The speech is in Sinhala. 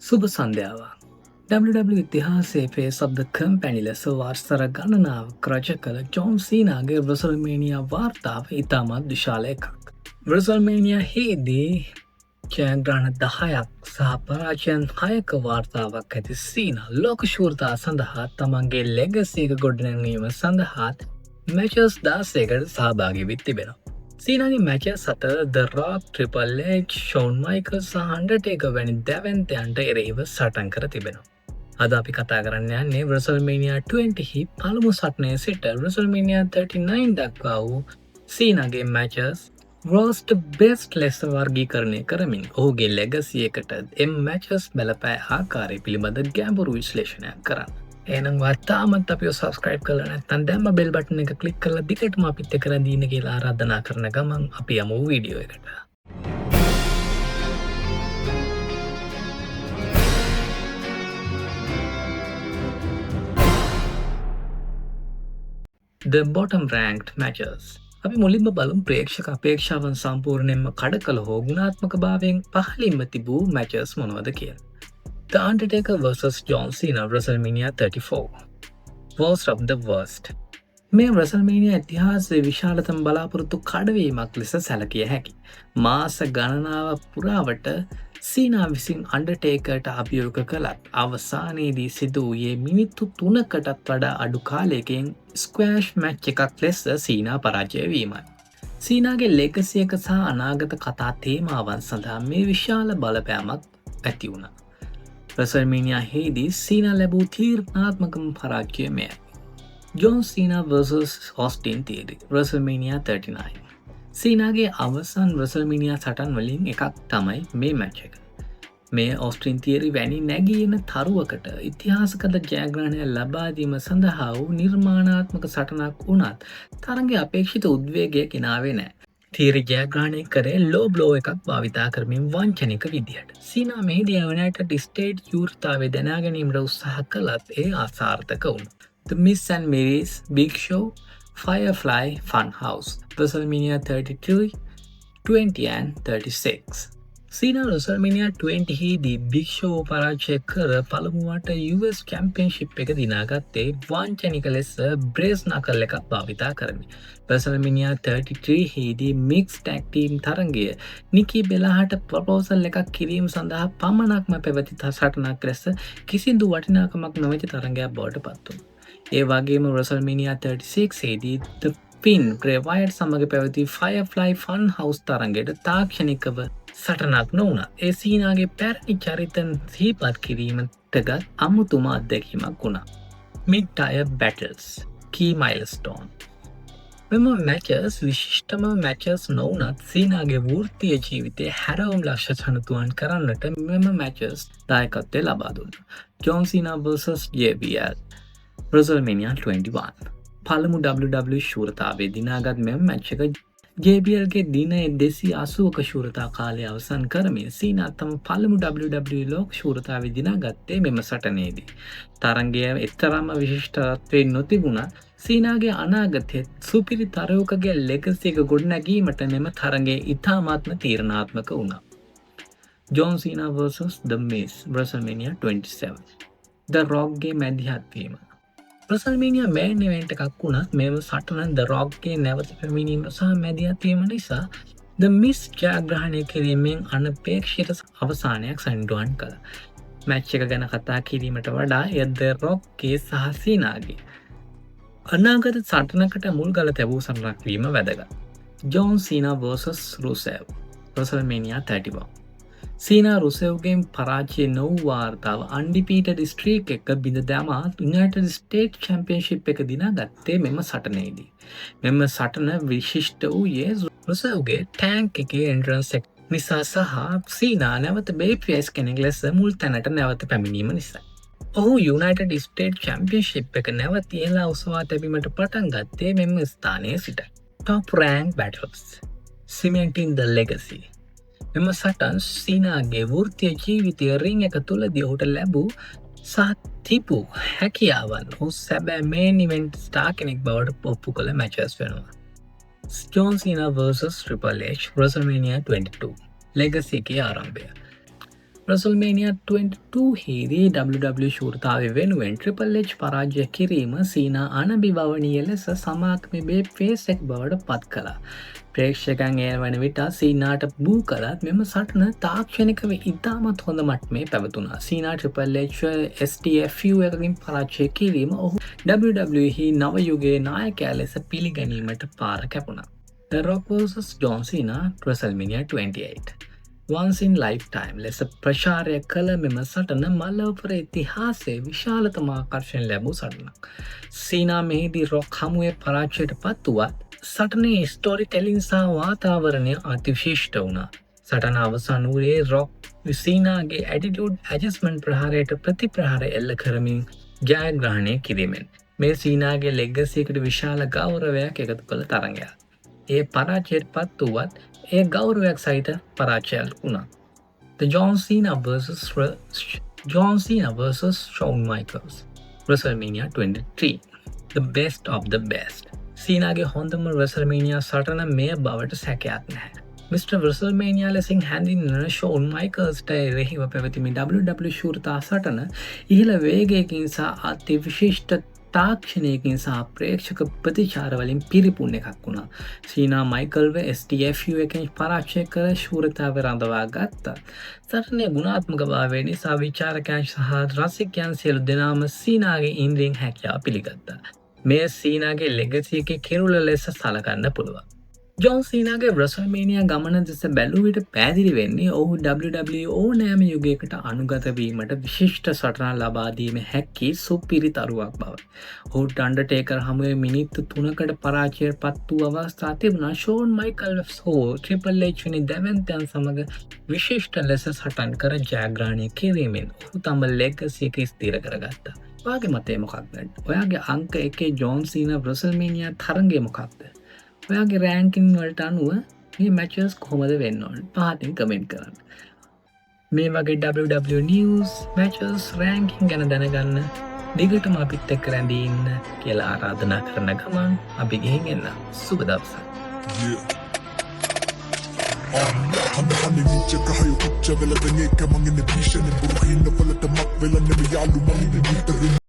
සුබ සන්ධ්‍යාවක්. WWE ඉතිහාසයේ ෆේස් ඔෆ් ද කම්පැනි ලෙස වර්ෂතර ගණනාවක් රජ කළ ජොන් සීනාගේ රසල්මේනියා වාර්තාව ඉතාමත් විශාල එකක්. රසල්මේනියා හේදී ජයග්‍රහණ 10ක් සහ පරාජයන් 6ක වාර්තාවක් ඇති සීනා ලෝක ශූරතා සඳහා තමන්ගේ ලෙගසියක ගොඩනැංවීම සඳහාත් මැචස් 16කට සහභාගී වී තිබෙනවා. සීනාගේ මැචස් අතර ද රොක්, ට්‍රිපල් එච්, ෂෝන් මයිකල්ස් සහ අන්ඩර්ටේකර් වැනි දැවැන්තයන්ට එරෙහිව සටන් කර තිබෙනවා. අද අපි කතා කරන්න යන්නේ WrestleMania 20 හි පළමු සටනේ සිට WrestleMania 39 දක්වා වූ සීනාගේ මැචස් worst best ලෙස වර්ගීකරණය කරමින් ඔහුගේ ලෙගසියකට එම මැචස් බලපෑ ආකාරය පිළිබඳ ගැඹුරු විශ්ලේෂණයක් කරන්න. එහෙනම් තාමත් අපිව සබස්ක්‍රයිබ් කරලා නැත්නම් දැම්ම බෙල් බටන් එක ක්ලික් කරලා දිගටම අපිත් එක්ක රැඳී ඉන්න කියලා ආරාධනා කරන ගමන් අපි යමු වීඩියෝ එකට. The bottom ranked matches. අපි මුලින්ම බලමු ප්‍රේක්ෂක අපේක්ෂාවන් සම්පූර්ණයෙන්ම කඩ කළ හෝ ගුණාත්මක භාවයෙන් පහළින්ම තිබූ මැචස් මොනවද කියලා. The Undertaker vs John Cena WrestleMania 34. Worst of the worst. මේ WrestleMania ඉතිහාසයේ විශාලතම බලාපොරොත්තු කඩවීමක් ලෙස සැලකිය හැකි. මාස ගණනාවක් පුරාවට සීනා විසින් අන්ඩර්ටේකර්ට අභියෝග කළත් අවසානයේදී සිදු වූයේ මිනිත්තු 3කටත් වඩා අඩු කාලයකින් ස්ක්වෑෂ් මැච් එකක් ලෙස සීනා පරාජය වීමයි. සීනාගේ ලෙගසියක සහ අනාගත කතා තේමාවන් සඳහා මේ විශාල බලපෑමක් ඇති වුණා. WrestleMania හේදී සීනා ලැබූ තීරණාත්මකම පරාජය මෙයයි. John Cena vs Austin Theory WrestleMania 39. සීනාගේ අවසන් WrestleMania සටන් වලින් එකක් තමයි මේ මැච් එක. මේ Austin Theory වැනි නැගීන තරුවකට ඉතිහාසගත ජයග්‍රහණය ලබා දීම සඳහා වූ නිර්මාණාත්මක සටනක් වුණත් තරඟයේ අපේක්ෂිත උද්වේගය ගෙනාවේ නැහැ. Theory ජයග්‍රහණය කරේ ලෝ බ්ලෝ එකක් භාවිතා කරමින් වංචනික විදිහට. සීනා මෙහිදී United States යුරතාවේ දැනා ගැනීමට උත්සාහ කළත් ඒ අසාර්ථක වුණා. The Miz and Miz, Big Show, Firefly Funhouse, WrestleMania 33, 20 and 36. Cena WrestleMania 20 හිදී Big Show පරාජය කර පළමුවට US Championship එක දිනාගත්තේ වංචනික ලෙස බ්‍රේස් නකල් එකක් භාවිතා කරමින්. WrestleMania 33 හිදී Mixed Tag Team තරගය නිකී බෙලාහට ප්‍රපෝසල් එකක් කිරීම සඳහා පමණක්ම පැවති සටනක් ලෙස කිසිදු වටිනාකමක් නොමැති තරගයක් බවට පත් වුණා. ඒ වගේම WrestleMania 36 හිදී The Finn Bray Wyatt සමග පැවති Firefly Funhouse තරගයට තාක්ෂණිකව සටනක් නොවුණා. ඒ සීනාගේ පැරණි චරිතන් සිහිපත් කිරීමටගත් අමුතුම අත්දැකීමක් වුණා. Mid-tier battles key milestone. මෙම මැචස් විශිෂ්ටම මැචස් නොවුනත් සීනාගේ වෘත්තීය ජීවිතයේ හැරවුම් ලක්ෂ සනතුවන් කරන්නට මෙම මැචස් දායකත්වය ලබා දුන්නා. John Cena vs JBL WrestleMania 21. පළමු WWE ශූරතාවේ දිනාගත් මෙම මැච් එක JBLගේ දින 280ක ශූරතා කාලය අවසන් කරමින් සීනා තම පළමු WWE ලෝක ශූරතාවේ දිනාගත්තේ මෙම සටනේදී. තරගය එතරම්ම විශිෂ්ටත්වයෙන් නොතිබුණා. සීනාගේ අනාගතයේ සුපිරි තරයකගේ ලෙගසි එක ගොඩනැගීමට මෙම තරගය ඉතාමත්ම තීරණාත්මක වුණා. John Cena vs The Miz WrestleMania 27. The Rockගේ මැදිහත් වීම. WrestleMania main event එකක් වුණත් මෙම සටන The Rockගේ නැවත පැමිණීම සහ මැදිහත් වීම නිසා The Miz ජයග්‍රහණය කිරීමෙන් අනපේක්ෂිත අවසානයක් සනිටුවන් කළා. මැච් එක ගැන කතා කිරීමට වඩා එය The Rockගේ සහ සීනාගේ අනාගත සටනකට මුල් ගල තැබූ සටනක් වීම වැදගත්. John Cena vs Rusev WrestleMania 31. Cena රුසෙව්ගෙන් පරාජය නොවූ වාර්තාව අන්ඩිපීටඩ් ස්ට්‍රීක් එක බිඳ දමා United States Championship එක දිනාගත්තේ මෙම සටනේදී. මෙම සටන විශිෂ්ට වූයේ රුසෙව්ගේ ටැන්ක් එකේ එන්ට්‍රන්ස් එක නිසා සහ සීනා නැවත බේෆේස් කෙනෙක් ලෙස මුල් තැනට නැවත පැමිණීම නිසා. ඔහු United States Championship එක නැවත ඉහළා උසවා තැබීමට පටන් ගත්තේ මෙම ස්ථානයේ සිට. Top Rank Battles Cementing the Legacy. මෙම සටන් සීනාගේ වෘත්තීය ජීවිතය රින් එක තුළදී ඔහුට ලැබූ සහ තිබූ හැකියාවන් ඔහු සැබෑ මේන් ඉවෙන්ට් ස්ටාර් කෙනෙක් බවට ඔප්පු කළ මැචස් වෙනවා. John Cena vs Triple H WrestleMania 22 legacy එකේ ආරම්භය. WrestleMania 22 හිදී WWE ශූරතාවය වෙනුවෙන් Triple H පරාජය කිරීම සීනා අනභිභවනීය ලෙස සමාක්මේ ෆේස් එක බවට පත් කළා. ප්‍රේක්ෂකයන් එය වන විට සීනාට බූ කළත් මෙම සටන තාක්ෂණිකව ඉතාමත් හොඳ මට්ටමේ පැවතුණා. සීනා Triple H STFU එකකින් පරාජය කිරීම ඔහු WWE නව යුගයේ නායකයා ලෙස පිළිගැනීමට පාර කැපුණා. The Rock vs John Cena WrestleMania 28 Once in lifetime ලෙස ප්‍රචාරය කළ මෙම සටන මල්ලවපුර ඉතිහාසයේ විශාලතම ආකර්ෂණ ලැබූ සටනක්. සීනා මෙහිදී රොක් හමුවේ පරාජයට පත් වුවත් සටනේ ස්ටෝරි ටෙලිං සහ වාතාවරණය අතිවිශිෂ්ට වුණා. සටන අවසන් වූයේ රොක් සීනාගේ ඇටිටියුඩ් ඇඩ්ජස්ට්මන්ට් ප්‍රහාරයට ප්‍රතිප්‍රහාර එල්ල කරමින් ජයග්‍රහණය කිරීමෙන් මේ සීනාගේ ලෙගසියකට විශාල ගෞරවයක් එකතු කළ තරගයක්. ඒ පරාජයට පත් වුවත් ඒ ගෞරවයක් සහිත පරාජයක් වුණා. The John Cena vs Shawn Michaels WrestleMania 23 The best of the best. සීනාගේ හොඳම WrestleMania සටන මෙය බවට සැකයක් නැහැ. Mr. WrestleMania ලෙසින් හැඳින්වෙන Shawn Michaelsට එරෙහිව පැවතිමි WWE ශූරතා සටන ඉහළ වේගයකින් සහ අතිවිශිෂ්ට තාක්ෂණයකින් සහ ප්‍රේක්ෂක ප්‍රතිචාර වලින් පිරිපුන් එකක් වුණා. සීනා මයිකල්ව STFU එකෙන් පරාජය කර ශූරතාව රඳවා ගත්තා. සටනේ ගුණාත්මක භාවය නිසා විචාරකයන් සහ රසිකයන් සියලු දෙනාම සීනාගේ ඉන්ද්‍රියෙන් හැකියාව පිළිගත්තා. මේ සීනාගේ ලෙගසි එකේ කිරුළ ලෙස සලකන්න පුළුවන්. ජොන් සීනාගේ WrestleMania ගමන දෙස බැලූ විට පැහැදිලි වෙන්නේ ඔහු WWE ඕනෑම යුගයකට අනුගත වීමට විශිෂ්ට සටනක් ලබා දීමේ හැකි සුපිරි තරුවක් බව. ඔහුට අන්ඩර්ටේකර් හමුවේ මිනිත්තු 3කට පරාජයට පත් වූ අවස්ථා තිබුණා. ෂෝන් මයිකල්ස් හෝ Triple H වැනි දැවැන්තයන් සමග විශිෂ්ට ලෙස සටන් කර ජයග්‍රහණය කිරීමෙන් ඔහු තම ලෙගසි එක ස්ථිර කරගත්තා. ඔයාගේ මතය මොකක්ද? ඔයාගේ අංක 1 ජොන් සීනා WrestleMania තරඟය මොකක්ද? ඔයාගේ රෑන්කින් වලට අනුව මේ මැචස් කොහොමද වෙන්න ඕන? පහතින් කමෙන්ට් කරන්න. මේ වගේ WWE news, matches, ranking ගැන දැනගන්න දිගටම අපිත් එක්ක රැඳී ඉන්න කියලා ආරාධනා කරන ගමන් අපි ගිහින් එන්න. සුබ දවසක්. Hanni kahayo kutsa vela venye kamangin ne bisha ne burhi na pala tamak vela ne miyalu mangi ne